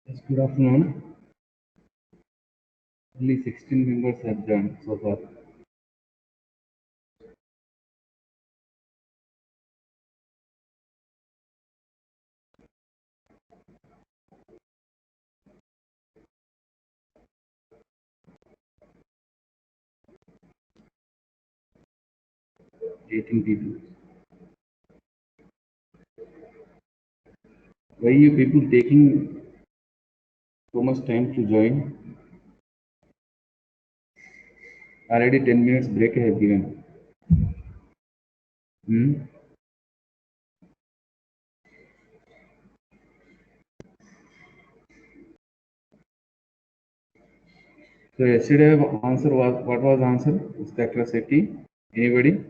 Yes, good afternoon. Only 16 members have joined so far. Eighteen people. Why you people taking so much time to join? Already 10 minutes break I have given. Hmm? So yesterday answer was what was answer? Spectral safety. Anybody?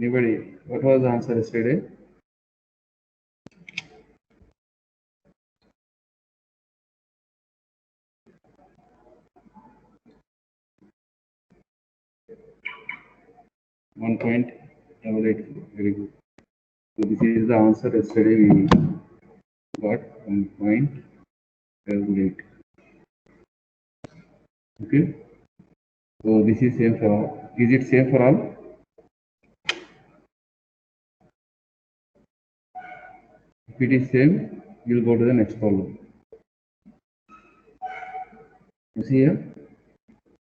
Anybody? What was the answer yesterday? One point double eight. Very good. So this is the answer yesterday we got 1.88. Okay. So this is same for all. Is it same for all? If it is same, we will go to the next problem. You see here,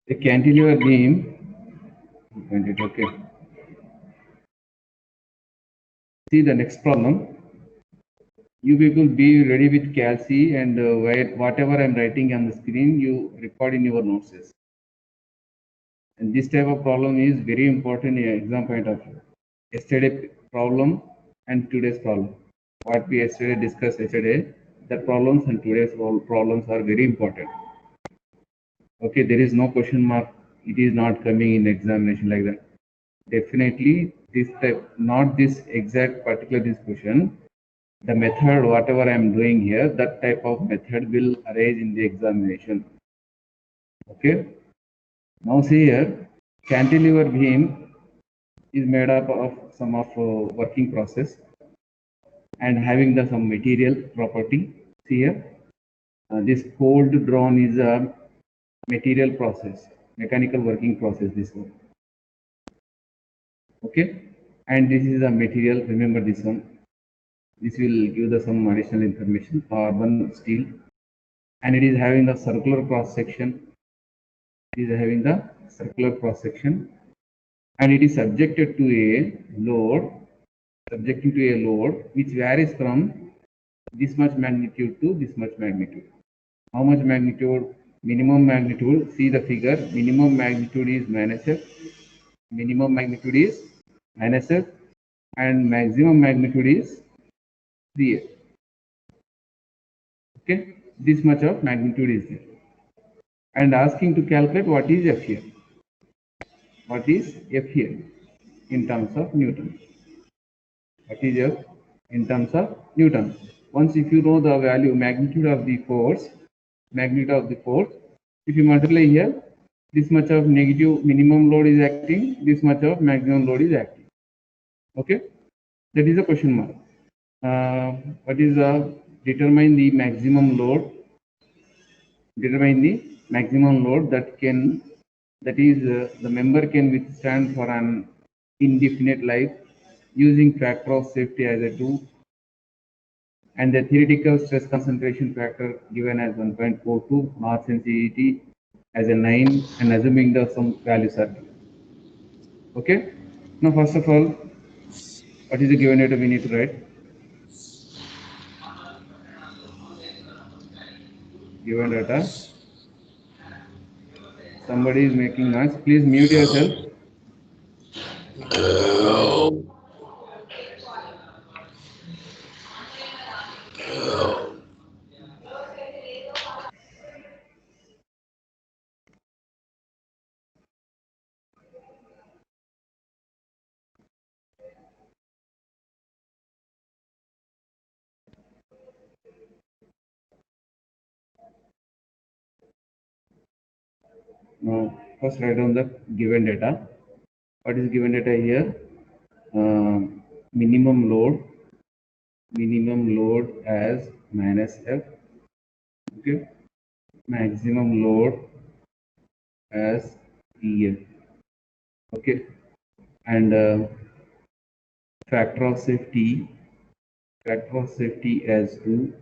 a cantilever beam. Okay. See the next problem. You people be ready with Calci and whatever I'm writing on the screen, you record in your notes. And this type of problem is very important in exam point of view. Yesterday problem and today's problem. What we yesterday discussed yesterday, the problems and today's problems are very important. Okay, there is no question mark. It is not coming in examination like that. Definitely this type, not this exact particular this question. The method, whatever I am doing here, that type of method will arise in the examination. Okay. Now see here, cantilever beam is made up of some of working process and having the some material property. See here, this cold drawn is a material process, mechanical working process. This one. Okay, and this is a material. Remember this one. This will give the some additional information. Carbon, steel, and it is having the circular cross section. It is having the circular cross section, and it is subjected to a load, subjected to a load which varies from this much magnitude to this much magnitude. How much magnitude? Minimum magnitude. See the figure. Minimum magnitude is minus f. Minimum magnitude is minus f, and maximum magnitude is 3f. Okay, this much of magnitude is there. And asking to calculate what is f here. What is f here in terms of Newton? What is f in terms of Newton? Once if you know the value magnitude of the force, if you multiply here, this much of negative minimum load is acting, this much of maximum load is acting. Okay, that is a question mark. What is determine the maximum load? Determine the maximum load that is the member can withstand for an indefinite life using factor of safety as a 2 and the theoretical stress concentration factor given as 1.42, mass sensitivity as a 9, and assuming the some values are given. Okay. Now first of all, what is the given data we need to write? Given data. Somebody is making noise. Please mute yourself. Now, first write down the given data. What is given data here? Minimum load as minus F. Okay. Maximum load as EF. Okay. And factor of safety as 2,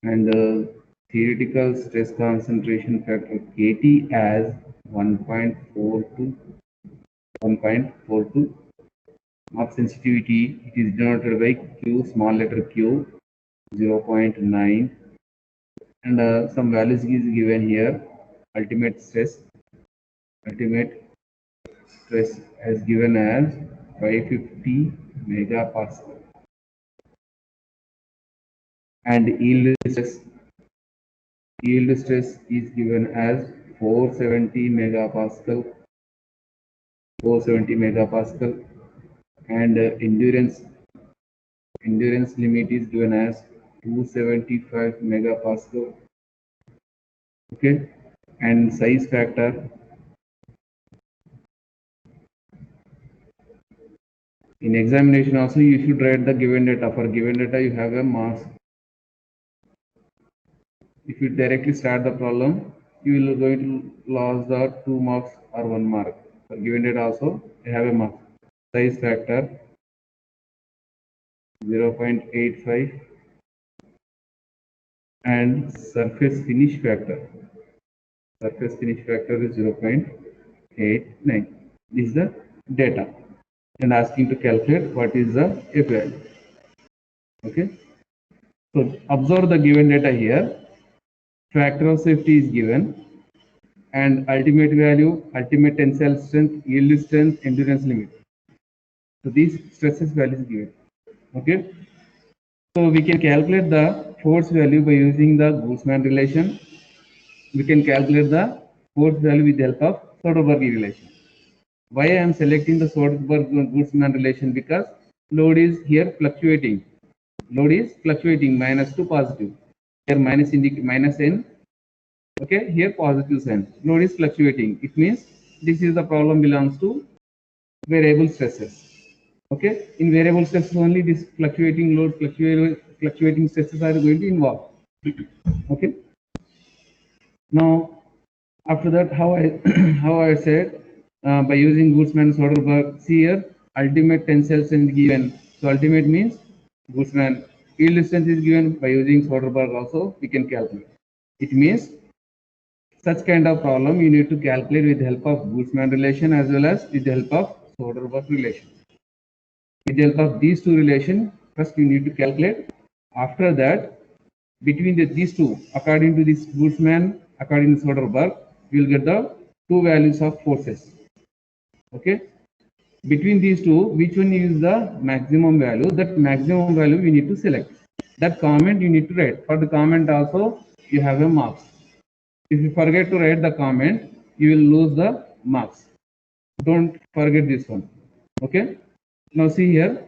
and the theoretical stress concentration factor KT as 1.42. Mach sensitivity, it is denoted by Q, small letter Q, 0.9, and some values is given here. Ultimate stress as given as 550 megapascal, and yield stress is given as 470 megapascal, and endurance limit is given as 275 megapascal. Okay, and size factor, in examination also you should write the given data. For given data you have a marks. If you directly start the problem, you will going to lose the 2 marks or 1 mark. For given data also you have a mark. Size factor 0.85, and surface finish factor is 0.89. This is the data, and asking to calculate what is the F value. Okay, so observe the given data here. Factor of safety is given, and ultimate value, ultimate tensile strength, yield strength, endurance limit. So these stresses values given. Okay, so we can calculate the force value by using the Boltzmann relation. We can calculate the force value with the help of Soderberg relation. Why I am selecting the Soderberg-Boltzmann relation? Because load is here fluctuating. Minus to positive. Here minus n. Okay, here positive sign. Load is fluctuating. It means this is the problem belongs to variable stresses. Okay, in variable stresses only this fluctuating load, fluctuating stresses are going to involve. Okay. Now, after that, how I said by using Boltzmann-Soderberg. See here, ultimate tensile strength given. So ultimate means Boltzmann. Yield strength is given. By using Soderberg also we can calculate. It means such kind of problem you need to calculate with the help of Boltzmann relation as well as with the help of Soderberg relation. With the help of these two relations, first you need to calculate. After that, between these two, according to this Boltzmann, according to Soderberg, you will get the two values of forces. Okay. Between these two, which one is the maximum value? That maximum value we need to select. That comment you need to write. For the comment also, you have a marks. If you forget to write the comment, you will lose the marks. Don't forget this one. Okay. Now see here.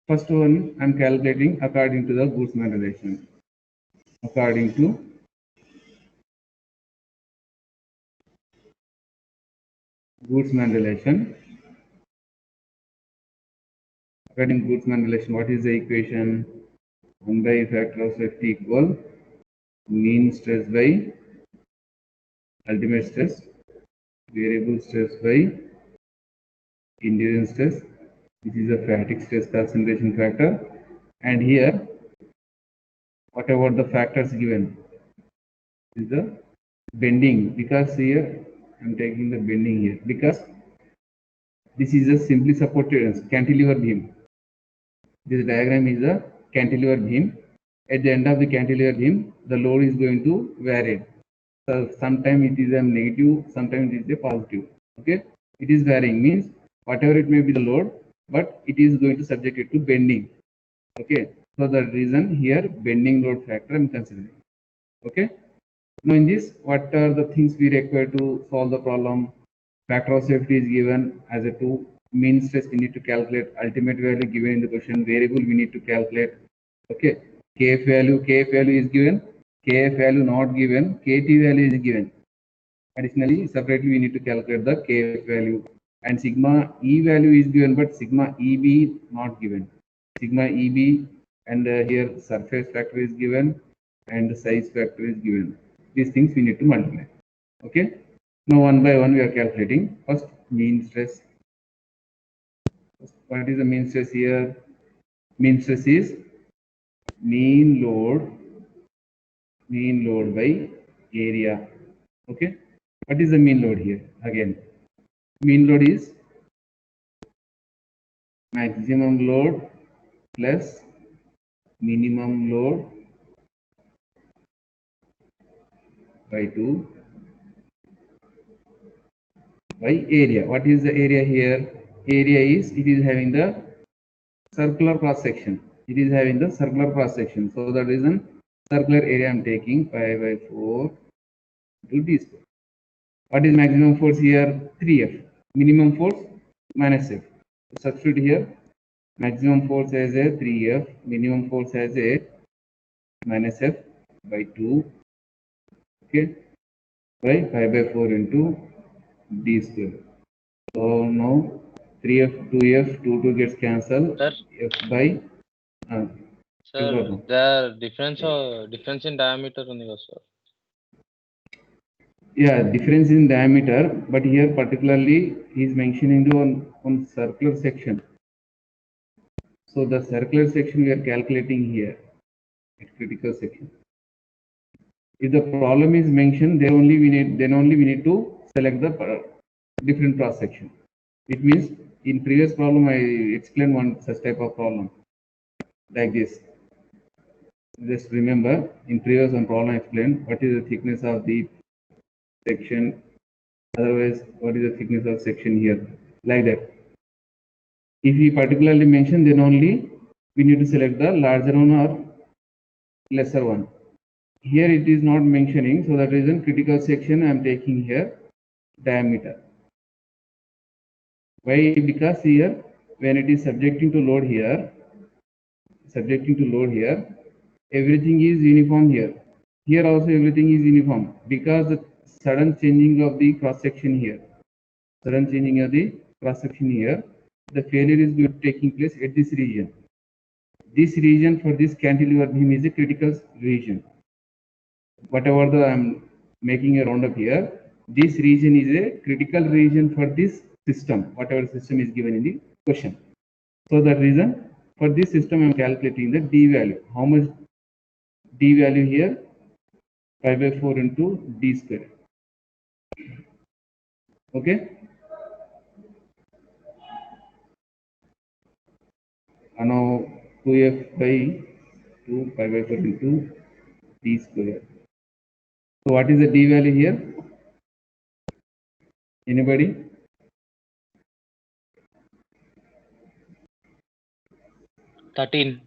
First one I am calculating according to the Boltzmann relation. According to Boltzmann relation. According to Boltzmann relation, what is the equation? 1 by factor of safety equal mean stress by ultimate stress, variable stress by endurance stress. This is a fatigue stress concentration factor. And here, whatever the factors given is the bending, because here I am taking the bending here because this is a simply supported cantilever beam. This diagram is a cantilever beam. At the end of the cantilever beam, the load is going to vary. So sometimes it is a negative, sometimes it is a positive. Okay, it is varying means whatever it may be the load, but it is going to subject it to bending. Okay, so the reason here bending load factor I am considering. Okay, now in this, what are the things we require to solve the problem? Factor of safety is given as a 2. Mean stress we need to calculate. Ultimate value given in the question. Variable we need to calculate. Okay. KF value is given. KF value not given. KT value is given. Additionally, separately we need to calculate the Kf value, and sigma E value is given, but sigma EB not given. Sigma EB, and here surface factor is given and the size factor is given. These things we need to multiply. Okay. Now one by one we are calculating. First, mean stress. What is the mean stress here? Mean stress is mean load by area. Okay. What is the mean load here? Again, mean load is maximum load plus minimum load by 2 by area. What is the area here? Area is, it is having the circular cross section. It is having the circular cross section. So that reason circular area I am taking pi by 4 to d square. What is maximum force here? 3F. Minimum force minus F. Substitute here. Maximum force as a 3F. Minimum force as a minus F by 2. Okay. By pi by 4 into d square. So now 3F, 2F, 2 gets cancelled. Sir, F by sir, the difference in diameter ఉంది కదా sir. Yeah, difference in diameter, but here particularly he is mentioning the on circular section. So the circular section we are calculating here at critical section. If the problem is mentioned, then only we need to select the different cross section. It means in previous problem I explained one such type of problem like this. Just remember, in previous one problem I explained what is the thickness of the section, otherwise what is the thickness of section here, like that. If we particularly mention, then only we need to select the larger one or lesser one. Here it is not mentioning, so that reason critical section I am taking here diameter. Why? Because here when it is subjecting to load here, everything is uniform here. Here also everything is uniform because the sudden changing of the cross section here, the failure is taking place at this region. This region for this cantilever beam is a critical region. Whatever I'm making a roundup here, this region is a critical region for this system, whatever system is given in the question. So that reason for this system I'm calculating the D value. How much D value here? Pi by 4 into D square. Okay. And now 2F by 2 pi by 4 into D square. So what is the D value here? Anybody? 13.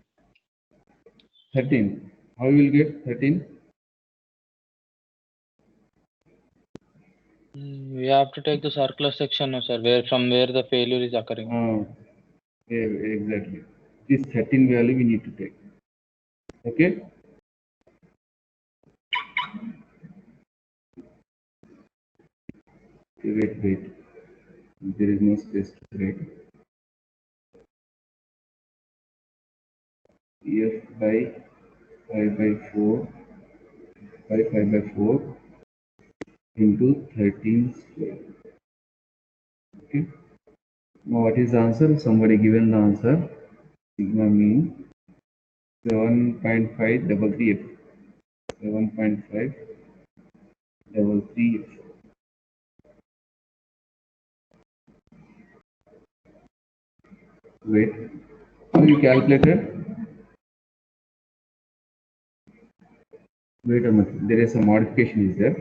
How you will get 13? We have to take the circular section, sir, from where the failure is occurring. Exactly. This 13 value we need to take. Okay. Wait. There is no space to write. F by 5 by 4 into 13 square. Okay. Now what is the answer? Somebody given the answer. Sigma mean 7.533 F. 7.533 F. Wait. How you calculated? Wait a minute. There is a modification is there.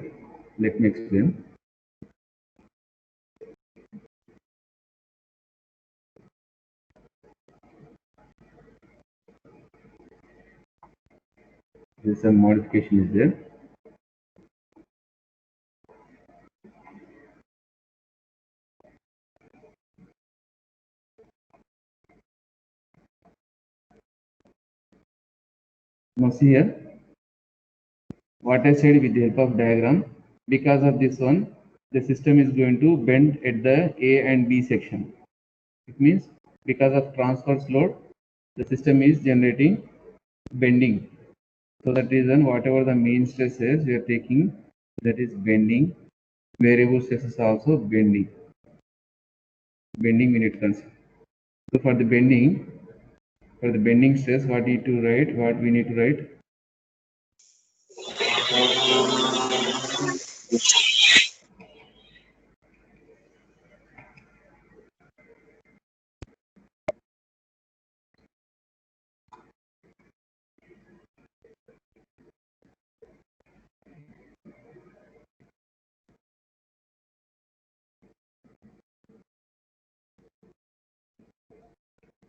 Let me explain. There is a modification is there. Now see here, what I said with the help of diagram, Because of this one, the system is going to bend at the A and B section. It means because of transverse load, the system is generating bending. So that reason, whatever the main stress is we are taking, that is bending. Variable stress is also bending. Bending we need to consider. So for the bending stress, what we need to write?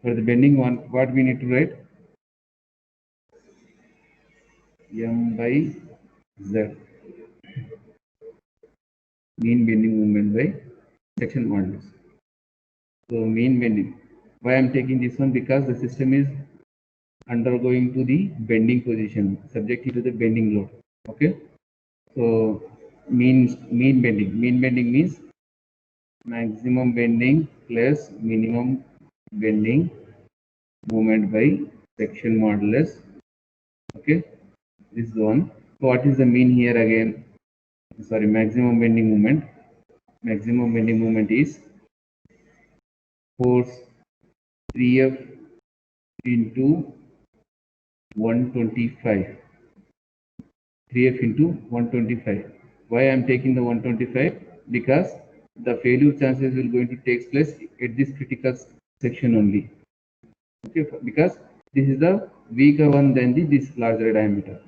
For the bending one, what we need to write? M by Z. Mean bending moment by section modulus. So mean bending. Why I am taking this one? Because the system is undergoing to the bending position, subjected to the bending load. Okay. So mean bending. Mean bending means maximum bending plus minimum bending moment by section modulus. Okay, this is the one. So what is the mean here again? Sorry, maximum bending moment. Maximum bending moment is force 3F into 125. 3F into 125. Why I am taking the 125? Because the failure chances will going to take place at this critical section only. Okay, because this is the weaker one than this larger diameter.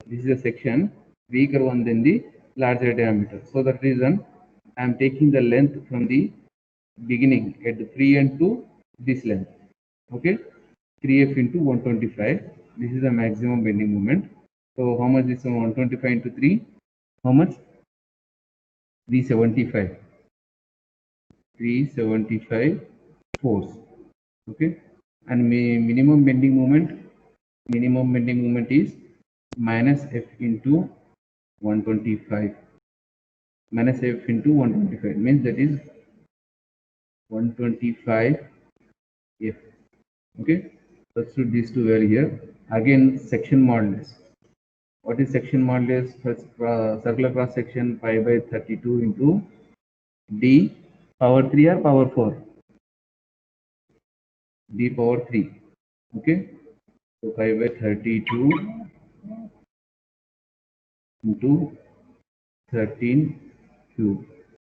This is a section weaker one than the larger diameter. So that reason I am taking the length from the beginning at the free end to this length. Okay, 3F into 125. This is the maximum bending moment. So how much is 125 into 3? How much? 375. 375 force. Okay, and minimum bending moment is minus F into 125. Minus F into 125 means that is 125 F. Okay, substitute these two value here. Again, section modulus. What is section modulus? Circular cross section pi by 32 into D power 3 or power 4? D power 3. Okay, so pi by 32 into 13 cube.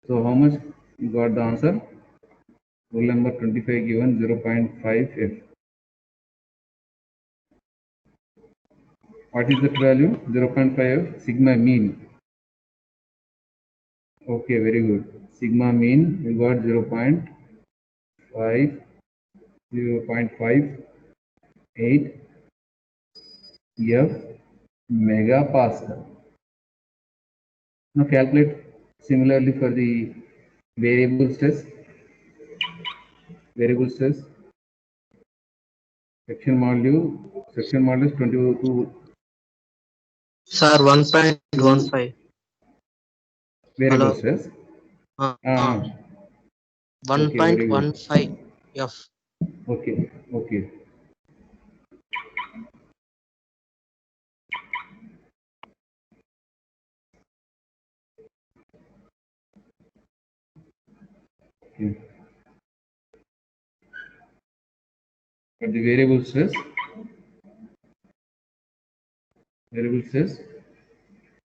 So how much you got the answer? Rule number 25 given 0.5 F. What is that value? 0.5 sigma mean. Okay, very good. Sigma mean we got 0.5 0.58 F megapascal. Now calculate similarly for the variable stress. Variable stress section modulus 22. Sir, 1.15. Variable Hello. stress. Uh, Okay, very good. 1.15 F. Okay, okay. Okay. For the variable stress,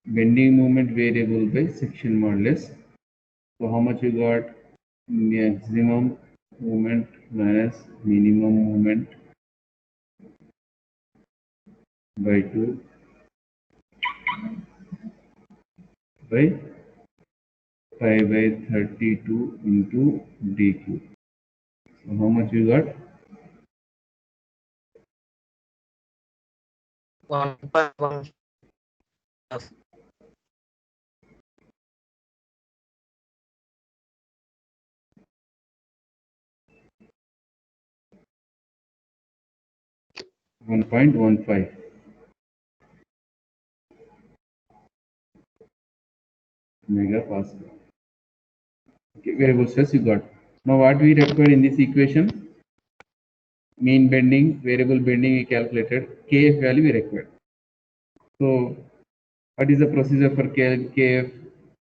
bending moment variable by section modulus. So how much you got? Maximum moment minus minimum moment by 2 by pi by 32 into dq. So how much you got? 1.1 F. 1.15. megapascal. Okay, variable stress you got. Now what we require in this equation? Mean bending, variable bending we calculated, Kf value we required. So what is the procedure for Kf?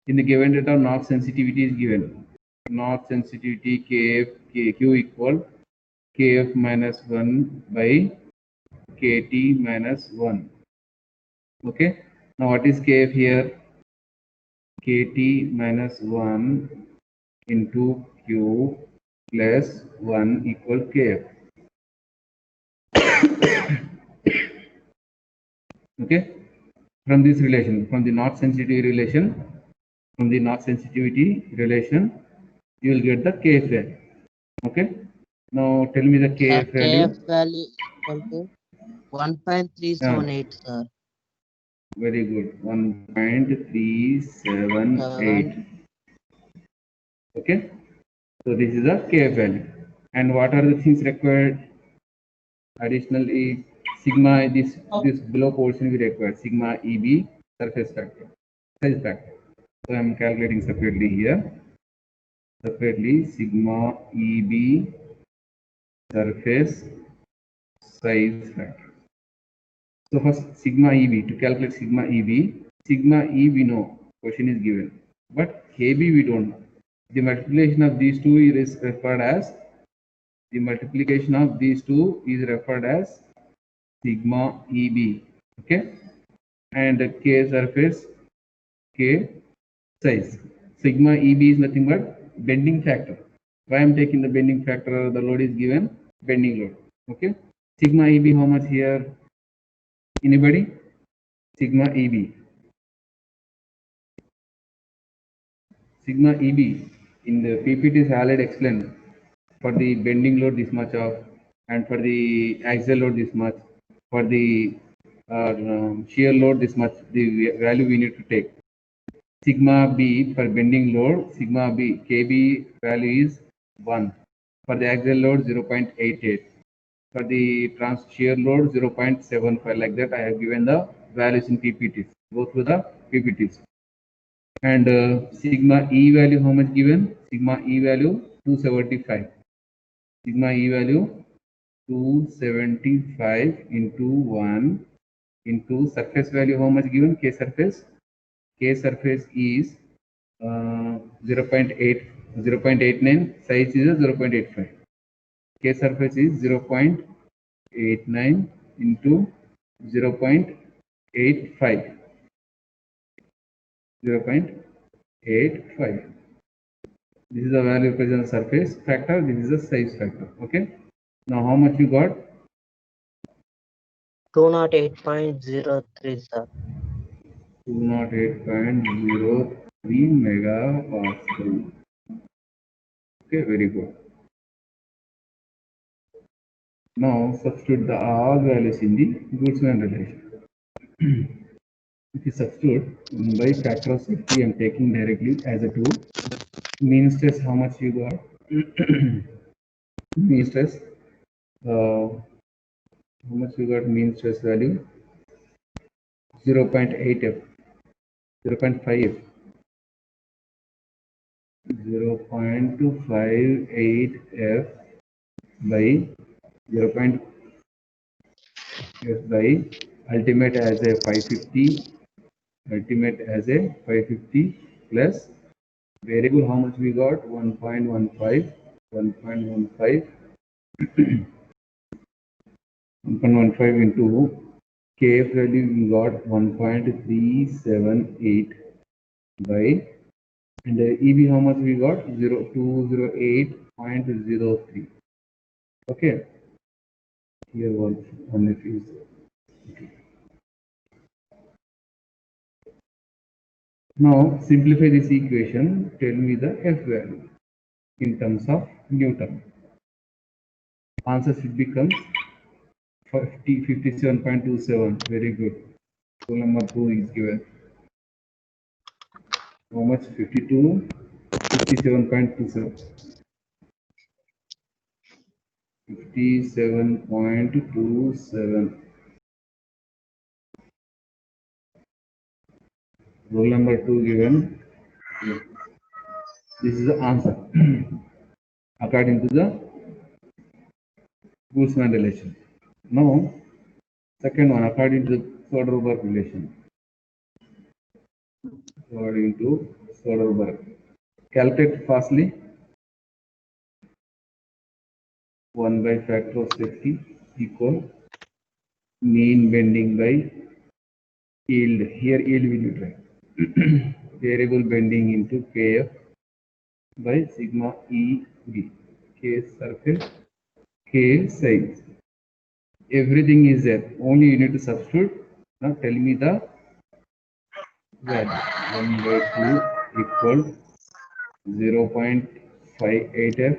In the given data, Knox sensitivity is given. Knox sensitivity Kf, Q equal Kf minus 1 by Kt minus 1. Okay. Now what is Kf here? Kt minus 1 into Q plus 1 equal Kf. Okay. From this relation, from the Knox sensitivity relation, you will get the Kf value. Okay. Now tell me the Kf value. KF value equal to 1.378, sir. Very good. 1.378. Okay. So this is the Kf value. And what are the things required? Additionally, sigma, this below portion we require sigma EB surface factor, size factor. So I am calculating separately here. Separately, sigma EB surface size factor. So first sigma EB, to calculate sigma EB we know, question is given, but KB we don't know. The multiplication of these two is referred as sigma EB, okay, and K surface, K size. Sigma EB is nothing but bending factor. Why I am taking the bending factor? The load is given, bending load. Okay. Sigma EB how much here? Anybody? Sigma EB. Sigma EB in the PPT is already explained. For the bending load this much of, and for the axial load this much, for the shear load this much, the value we need to take. Sigma B for bending load, sigma B, KB value is 1. For the axial load 0.88. For the shear load 0.75. Like that I have given the values in PPTs. Go through the PPTs. And sigma E value how much given? Sigma E value 275. Sigma E value 275 into 1 into surface value how much given? K surface. K surface is 0.89, size is 0.85. K surface is 0.89 into 0.85. 0.85. This is the value present surface factor. This is the size factor. Okay. Now how much you got? 208.03, sir. 208.03 megapascal. Okay, very good. Now substitute the all values in the Boltzmann relation. If you substitute by factor of safety, I am taking directly as a 2. Mean stress, how much you got? Mean stress, how much you got? Mean stress value 0.8 F, 0.5 F, 0.58 F by 0.5 F by ultimate as a 550, ultimate as a 550 plus variable how much we got? 1.15, 1.15 1.15 into Kf value we got 1.378 by, and EB how much we got? 208.03. Okay, here one is okay. Now simplify this equation. Tell me the F value in terms of Newton. Answer should become 57.27. Very good. So number 2 is given. How much? 57.27. 57.27. Rule number 2 given. This is the answer according to the Boltzmann relation. Now, second one according to the Soderberg relation. According to Soderberg, calculate fastly. 1 by factor of safety equal mean bending by yield. Here yield will be tried. Variable bending into Kf by sigma EB. K surface, K size. Everything is there. Only you need to substitute. Now tell me the value. 1 by 2 equal 0.58 F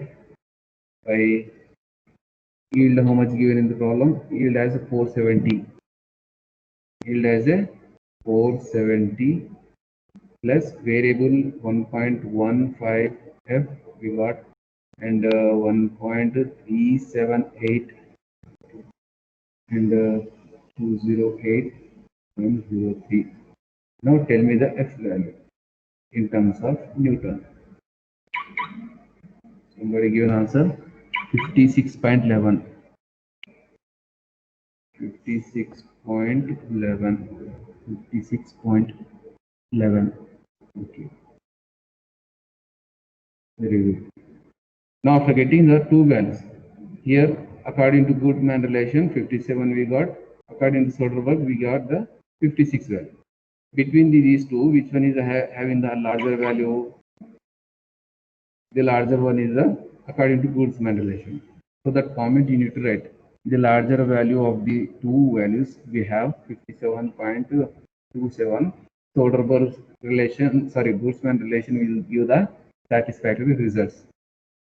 by yield. How much given in the problem? Yield as a 470. Yield as a 470 plus variable 1.15 F we got, and 1.378 and 208.03. Now tell me the F value in terms of Newton. Somebody give an answer. 56.11. 56.11. 56.11. Okay. Very good. Now after getting the two values, here according to Boltzmann relation 57 we got, according to Soderberg we got the 56 value. Between these two, which one is having the larger value? The larger one is the according to Boltzmann relation. So that comment you need to write. The larger value of the two values we have 57.27. Soderberg relation, sorry, Boltzmann relation will give the satisfactory results.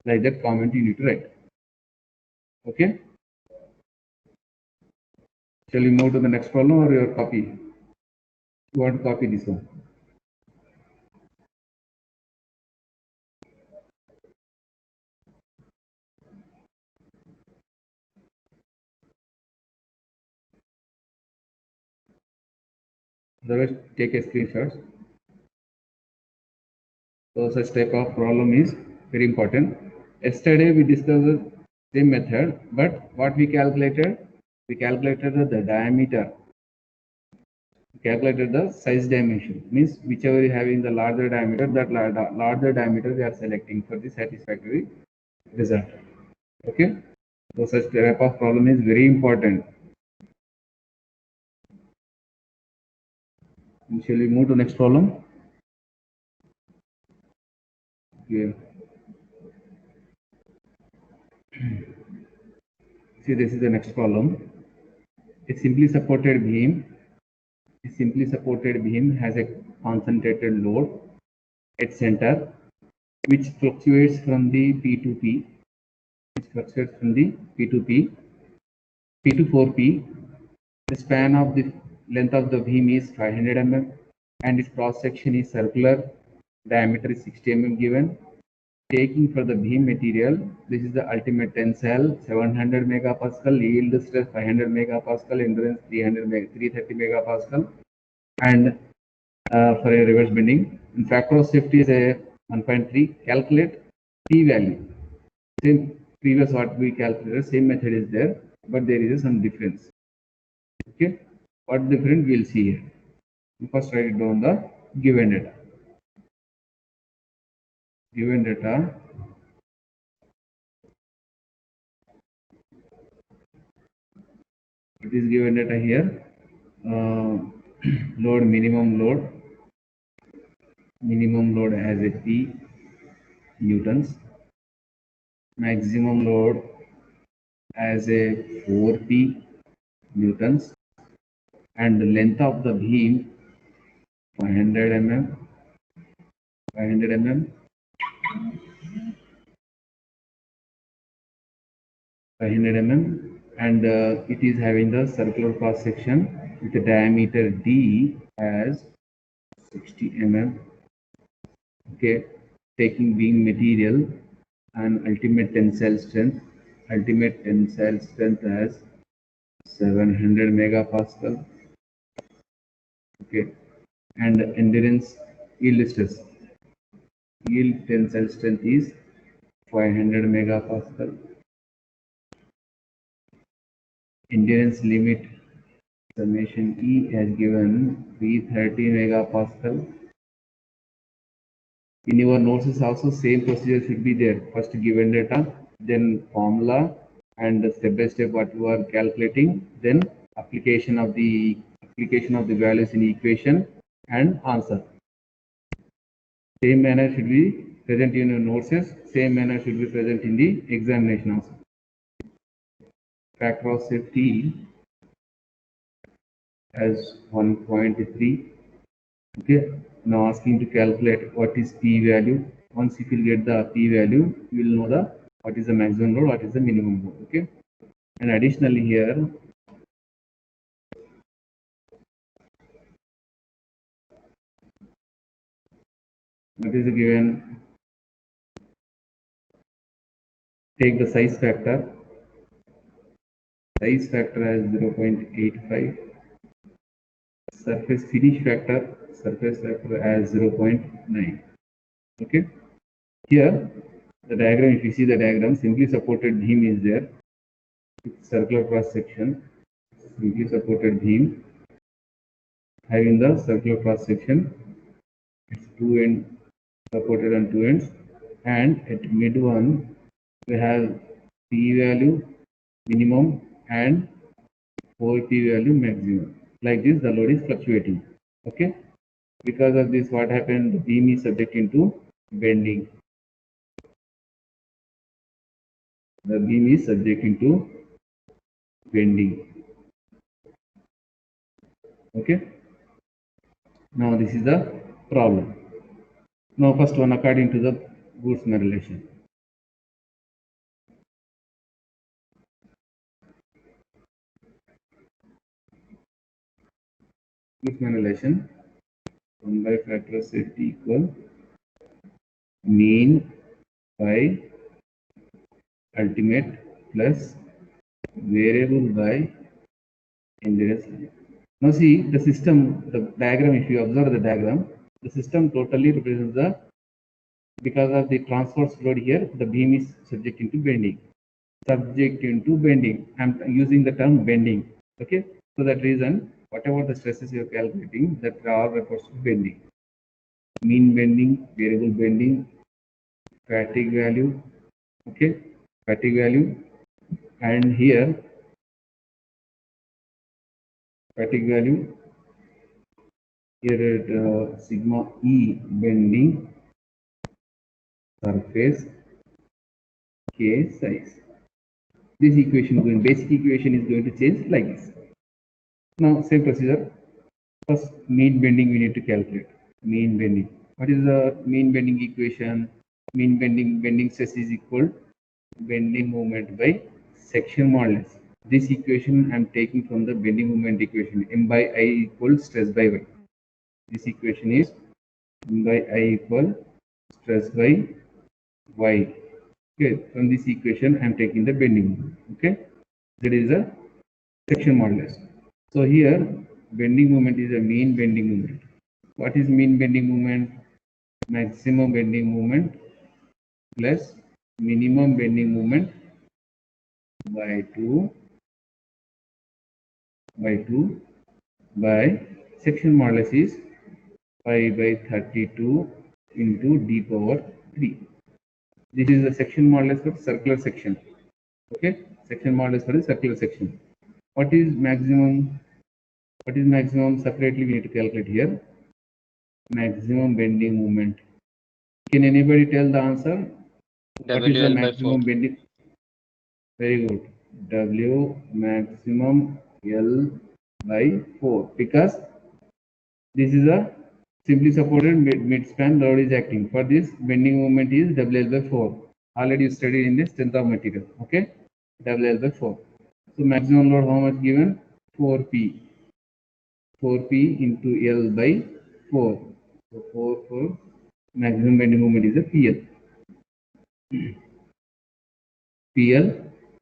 Like that comment you need to write. Okay. Shall we move to the next problem or your copy? You want to copy this one? Otherwise, take a screenshot. So such type of problem is very important. Yesterday we discussed the same method, but what we calculated? We calculated the diameter. We calculated the size dimension. Means whichever is having the larger diameter, that larger diameter we are selecting for the satisfactory result. Okay. So such type of problem is very important. And shall we move to next problem? Yeah. See, this is the next problem. A simply supported beam has a concentrated load at center, which fluctuates from the P to P, P to 4P. The span of the length of the beam is 500 mm, and its cross section is circular. Diameter is 60 mm given. Taking for the beam material, this is the ultimate tensile 700 megapascal, yield stress 500 megapascal, endurance 330 megapascal, and for a reverse bending. And factor of safety is a 1.3. Calculate P value. Same previous what we calculated, same method is there, but there is some difference. Okay, what different we'll see here. First write it down the given data. Given data. It is given data here. Load, minimum load as a P newtons, maximum load as a 4P newtons, and the length of the beam 500 mm, and it is having the circular cross section with a diameter D as 60 mm. Okay, taking beam material and ultimate tensile strength as 700 megapascal. Okay, and endurance yield stress Yield tensile strength is 500 megapascal. Endurance limit summation E has given 330 megapascal. In your notes is also same procedure should be there. First given data, then formula, and step by step what you are calculating, then application of the values in equation and answer. Same manner should be present in your notes. Same manner should be present in the examination also. Factor of safety as 1.3. Okay. Now asking to calculate what is p value. Once if you get the p value, you will know the what is the maximum load, what is the minimum load. Okay. And additionally here, what is given? Take the size factor. Size factor as 0.85. Surface finish factor as 0.9. Okay. Here the diagram, if you see the diagram, simply supported beam is there. Circular cross section, simply supported beam having the circular cross section. It's two ends supported on two ends, and at mid one we have p value minimum and 4 p value maximum. Like this, the load is fluctuating. Okay. Because of this, what happened? The beam is subject to bending. The beam is subject to bending. Okay. Now this is the problem. Now first one, according to the Boltzmann relation. Boltzmann relation, 1 by factor of safety equal mean by ultimate plus variable by endurance. Now see the system, the diagram, if you observe the diagram, the system totally represents the, because of the transverse load here, the beam is subject to bending. I'm using the term bending. Okay. So that reason, whatever the stresses you are calculating, that are refers to bending. Mean bending, variable bending, fatigue value. Okay. Fatigue value. And here, fatigue value. Here at sigma E bending, surface, K size. This equation going, basic equation is going to change like this. Now same procedure. First mean bending we need to calculate. Mean bending. What is the mean bending equation? Mean bending stress is equal bending moment by section modulus. This equation I am taking from the bending moment equation. M by I equals stress by Y. This equation is M by I equal stress by Y. Okay, from this equation I am taking the bending moment. Okay, that is the section modulus. So here bending moment is a mean bending moment. What is mean bending moment? Maximum bending moment plus minimum bending moment by 2 by section modulus is 5 by 32 into d power 3. This is the section modulus for circular section. Okay, section modulus for the circular section. What is maximum? What is maximum? Separately we need to calculate here. Maximum bending moment. Can anybody tell the answer? What is the maximum bending? Very good. W maximum L by 4, because this is a simply supported mid-span load is acting. For this, bending moment is WL by 4. Already you studied in the strength of material. Okay, WL by 4. So maximum load how much given? 4P. 4P into L by 4. So 4 maximum bending moment is a PL. PL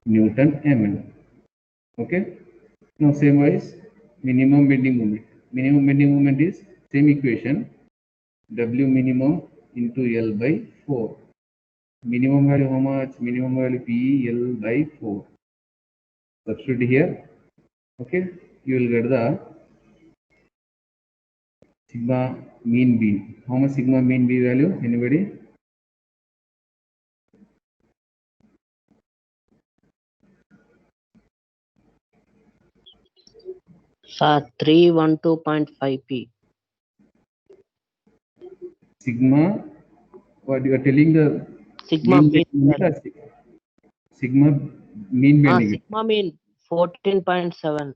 Newton Mn. Okay. Now same wise, minimum bending moment. Minimum bending moment is same equation. W minimum into L by 4. Minimum value how much? Minimum value P L by 4. Substitute here. Okay, you will get the sigma mean B. How much sigma mean B value? Anybody? Sir, 312.5 P. Sigma, what you are telling the Sigma mean bending or sigma mean bending? sigma mean 14.7.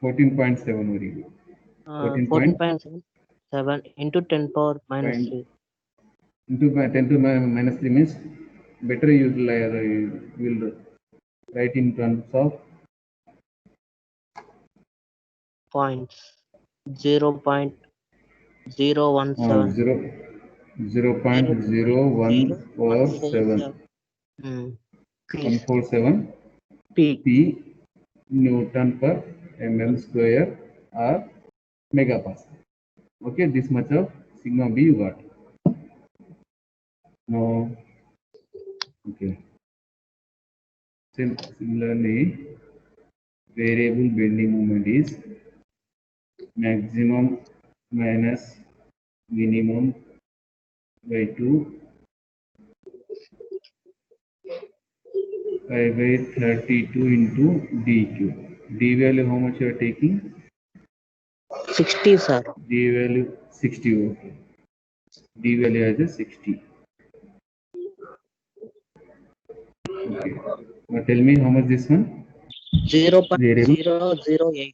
14.7 very good. 14.7 into 10 power minus 3. Into 10 to minus 3 means better you will write in terms of Points. 0.017. 0.0147. 147 P. P Newton per mm square or megapascal. Okay, this much of sigma B you got. Now, okay. Similarly, variable bending moment is maximum minus minimum by 2 by 32 into dq. D value how much you are taking? 60, sir. D value 60. Okay. D value as a 60. Okay. Now tell me how much this one? 0.008.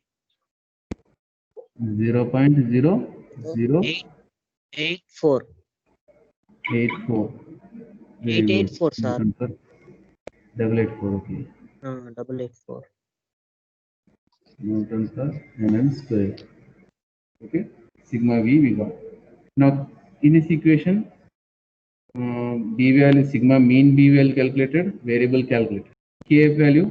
0.00884. 84. Very good. 884, sir. Double 84. Okay. 884. Newton per mm square. Okay. Sigma V we got. Now in this equation, B value sigma mean B value calculated, variable calculated. Kf value.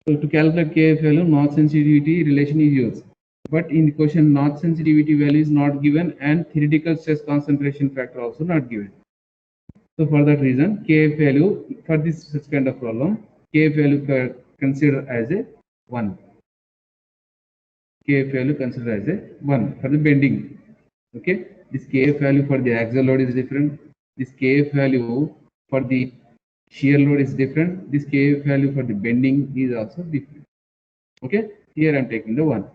So to calculate Kf value, north sensitivity relation is used. But in the question, north sensitivity value is not given and theoretical stress concentration factor also not given. So for that reason, Kf value for this such kind of problem, Kf value consider as a 1. Kf value consider as a 1 for the bending. Okay, this Kf value for the axial load is different. This Kf value for the shear load is different. This Kf value for the bending is also different. Okay, here I am taking the 1.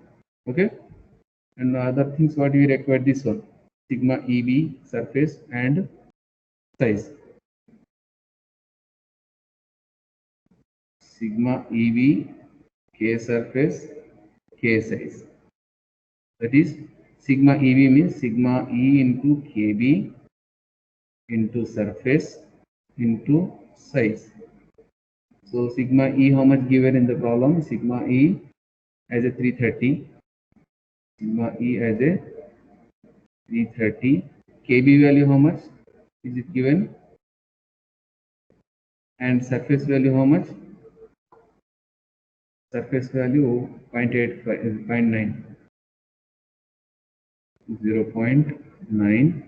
Okay, and other things what we require, this one, sigma EB surface and size. Sigma EB K surface K size. That is sigma EB means sigma E into KB into surface into size. So sigma E how much given in the problem? Sigma E as a 330. Sigma E as a 330. KB value how much is it given? And surface value how much? Surface value 0.85 is 0.9. 0.9.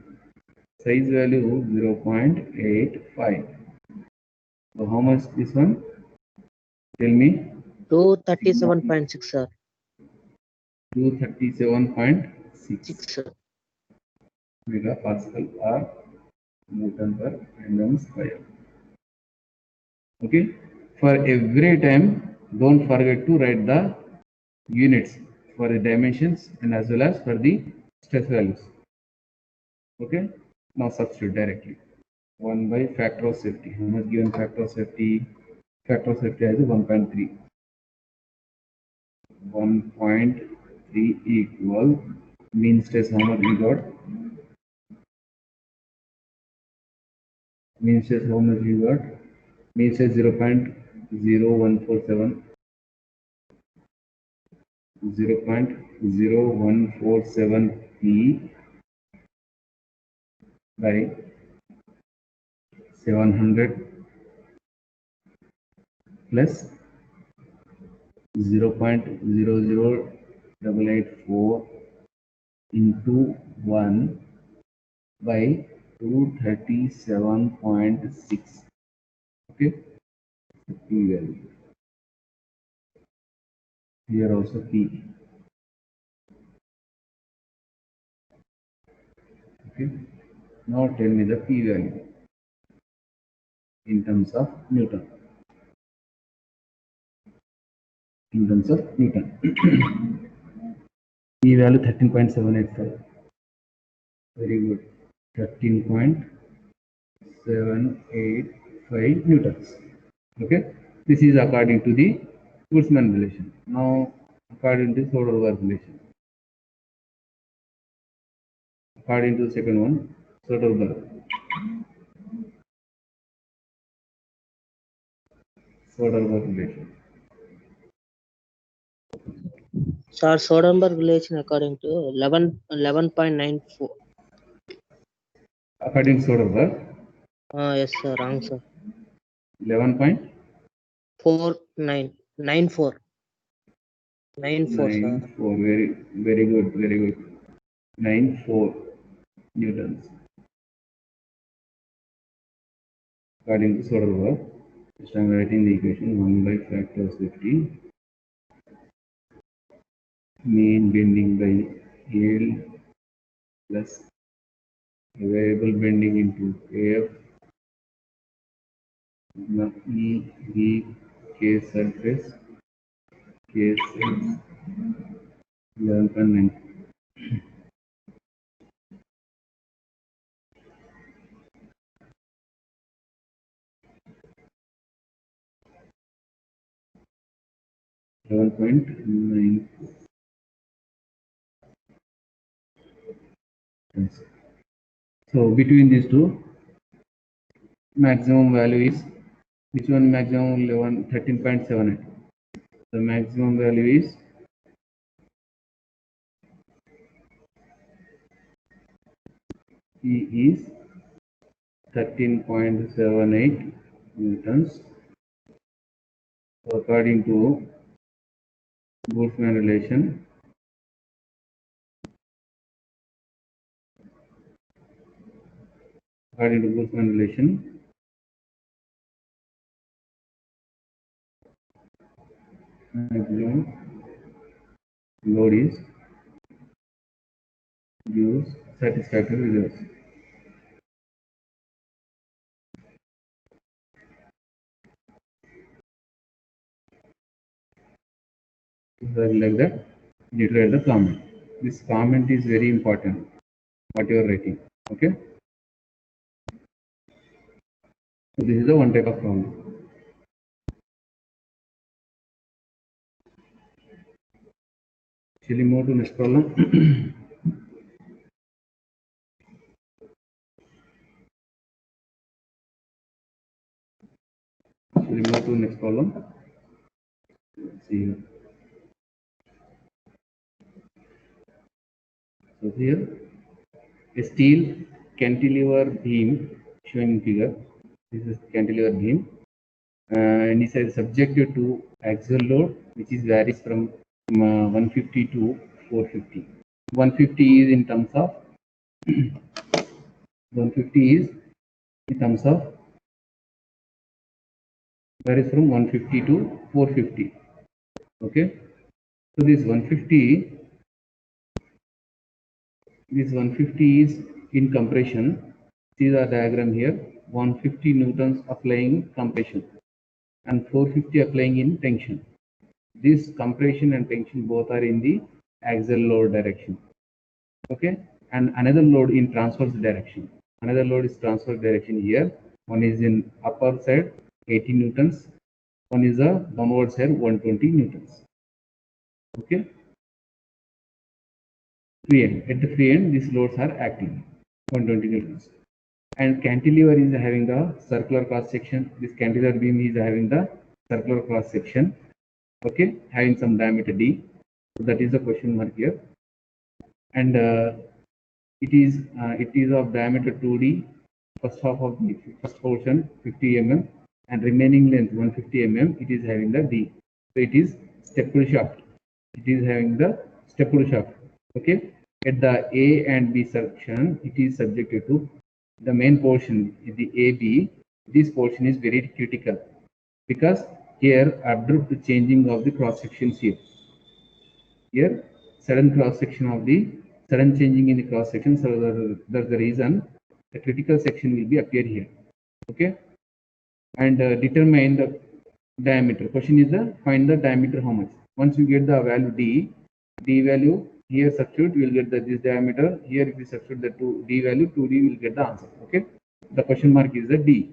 Size value 0.85. So how much this one? Tell me. 237.6, sir. 237.6 megapascal or Newton per mm square. Okay. For every time, don't forget to write the units for the dimensions and as well as for the stress values. Okay. Now substitute directly. 1 by factor of safety. How much given factor of safety? Factor of safety as 1.3. 1.3 equal mean stress how much we got? Mean stress how much we got? Mean stress 0.0147. 0.0147 P by 700 plus 0.00884 into 1 by 237.6. Okay, P value. Here also P. Okay, now tell me the P value in terms of Newton. In terms of Newton. P value 13.785. Very good. 13.785 newtons. Okay, this is according to the Boltzmann relation. Now, according to Soderberg relation. According to the second one, Soderberg. Soderberg relation. Sir, Soderberg relation according to 11.94. According to Soderberg. Yes, sir. Wrong, sir. 11.494. 94, sir. Very good, very good. 94 newtons. According to Soderberg, just I'm writing the equation 1 by factor of 50. Mean bending by yield plus variable bending into AF E V K surface K 11.9. So between these two, maximum value is which one? Maximum 13.78. The maximum value is E is 13.78 newtons. So according to Boltzmann relation, maximum load is gives satisfactory results. Like that, you need to write the comment. This comment is very important. What you are writing, okay? So this is the one type of problem. Shall we move to next problem? Shall we move to next problem? Let's see here. So here, a steel cantilever beam showing figure. This is cantilever beam, and it is subjected to axial load, which is varies from 150 to 450. 150 is in terms of 150 is in terms of varies from 150 to 450. Okay, so this 150 is in compression. See the diagram here. 150 newtons applying compression and 450 applying in tension. This compression and tension both are in the axial load direction. Okay, and another load in transverse direction. Another load is transverse direction here. One is in upper side 80 newtons. One is a downward side 120 newtons. Okay. Free end. At the free end, these loads are acting 120 newtons. And cantilever is having the circular cross section. This cantilever beam is having the circular cross section. Okay, having some diameter d. So that is the question mark here. And it is of diameter 2d. First half of the first portion 50 mm and remaining length 150 mm. It is having the d. So it is stepped shaft. It is having the stepped shaft. Okay. at the A and B section, it is subjected to the main portion, the AB. This portion is very critical because here abrupt changing of the cross sections here. Here sudden cross section of the sudden changing in the cross section. So that's the reason the critical section will be appear here. Okay, and determine the diameter. Question is the find the diameter how much. Once you get the value d value here substitute, you will get this diameter. Here if you substitute the d value, 2d will get the answer. Okay, the question mark is the d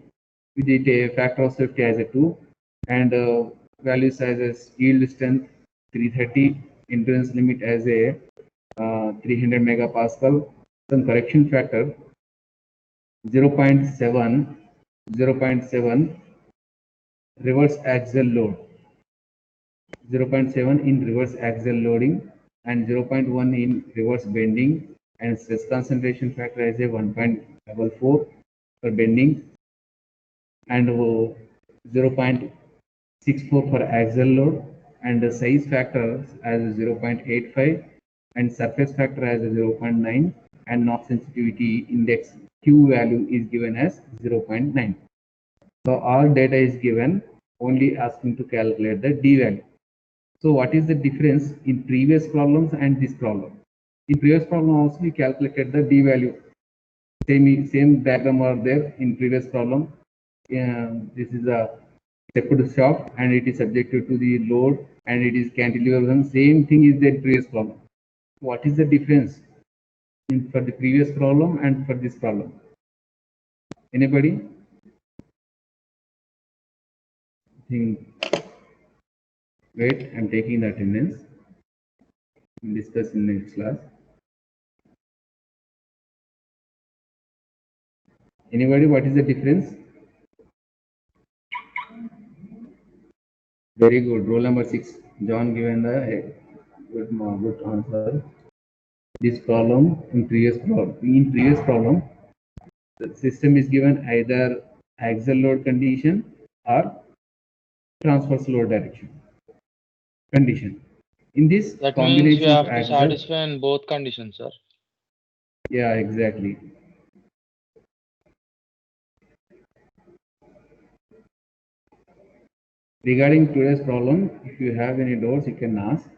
with it a factor of safety as a 2 and value size as yield strength 330, endurance limit as a 300 megapascal, some correction factor 0.7, 0.7 reverse axial load, 0.7 in reverse axial loading and 0.1 in reverse bending, and stress concentration factor as a 1.44 for bending and 0.64 for axial load, and the size factor as 0.85 and surface factor as 0.9, and knock sensitivity index Q value is given as 0.9. So all data is given, only asking to calculate the D value. So what is the difference in previous problems and this problem? In previous problem also we calculated the D value. Same diagram are there in previous problem. This is a stepped shaft and it is subjected to the load and it is cantilever. Same thing is the previous problem. What is the difference for the previous problem and for this problem? Anybody? Wait, I'm taking the attendance. We'll discuss in next class. Anybody, what is the difference? Very good. Roll number 6. John given the good answer. This problem in previous problem, the system is given either axial load condition or transverse load direction condition. In this That means combination we have of to axial, satisfy in both conditions, sir. yeah, exactly. Regarding today's problem, if you have any doubts, you can ask.